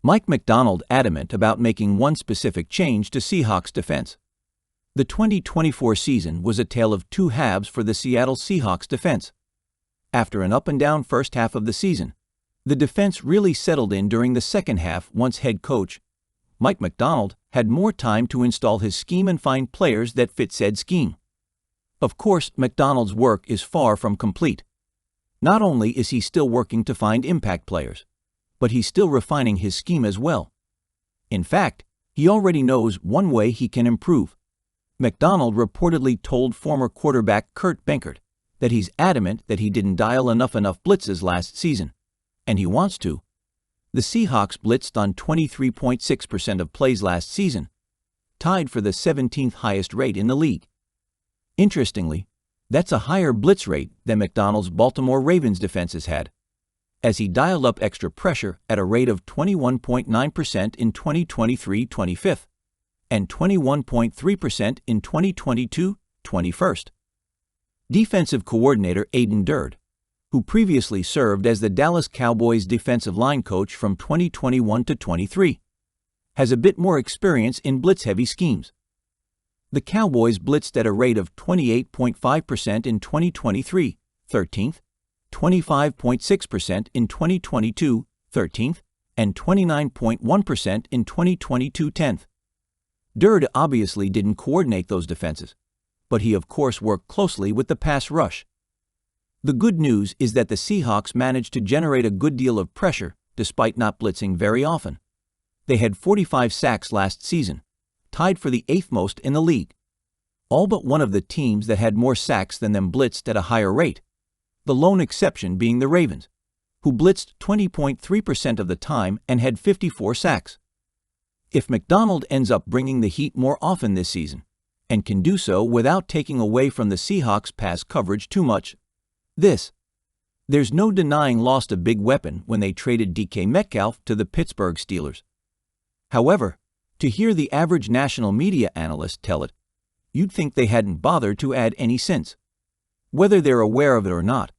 Mike Macdonald adamant about making one specific change to Seahawks defense. The 2024 season was a tale of two halves for the Seattle Seahawks defense. After an up-and-down first half of the season, the defense really settled in during the second half once head coach Mike Macdonald had more time to install his scheme and find players that fit said scheme. Of course, Macdonald's work is far from complete. Not only is he still working to find impact players, but he's still refining his scheme as well. In fact, he already knows one way he can improve. Macdonald reportedly told former quarterback Kurt Benkert that he's adamant that he didn't dial enough blitzes last season, and he wants to. The Seahawks blitzed on 23.6% of plays last season, tied for the 17th highest rate in the league. Interestingly, that's a higher blitz rate than Macdonald's Baltimore Ravens defenses had, as he dialed up extra pressure at a rate of 21.9% in 2023, 25th, and 21.3% in 2022, 21st. Defensive coordinator Aiden Durde, who previously served as the Dallas Cowboys defensive line coach from 2021 to 23, has a bit more experience in blitz-heavy schemes. The Cowboys blitzed at a rate of 28.5% in 2023, 13th, 25.6% in 2022, 13th, and 29.1% in 2022, 10th. Durde obviously didn't coordinate those defenses, but he of course worked closely with the pass rush. The good news is that the Seahawks managed to generate a good deal of pressure despite not blitzing very often. They had 45 sacks last season, tied for the 8th most in the league. All but one of the teams that had more sacks than them blitzed at a higher rate, the lone exception being the Ravens, who blitzed 20.3% of the time and had 54 sacks. If Macdonald ends up bringing the heat more often this season, and can do so without taking away from the Seahawks' pass coverage too much, there's no denying lost a big weapon when they traded DK Metcalf to the Pittsburgh Steelers. However, to hear the average national media analyst tell it, you'd think they hadn't bothered to add any since. Whether they're aware of it or not,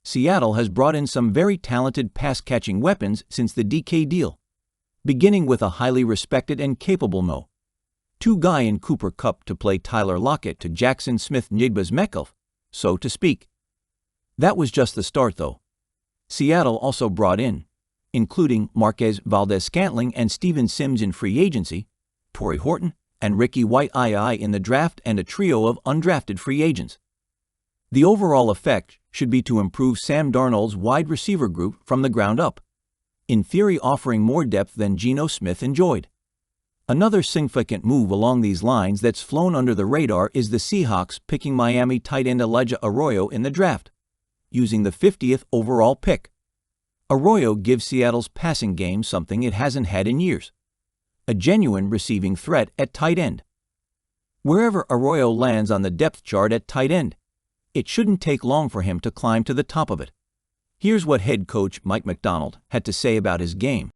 Seattle has brought in some very talented pass-catching weapons since the DK deal, beginning with a highly respected and capable Mo. Two-guy in Cooper Kupp to play Tyler Lockett to Jackson Smith-Njigba's Metcalf, so to speak. That was just the start, though. Seattle also brought in, including Marquez Valdes-Scantling and Steven Sims in free agency, Torrey Horton and Ricky White II in the draft, and a trio of undrafted free agents. The overall effect should be to improve Sam Darnold's wide receiver group from the ground up, in theory offering more depth than Geno Smith enjoyed. Another significant move along these lines that's flown under the radar is the Seahawks picking Miami tight end Elijah Arroyo in the draft, using the 50th overall pick. Arroyo gives Seattle's passing game something it hasn't had in years: a genuine receiving threat at tight end. Wherever Arroyo lands on the depth chart at tight end, it shouldn't take long for him to climb to the top of it. Here's what head coach Mike Macdonald had to say about his game.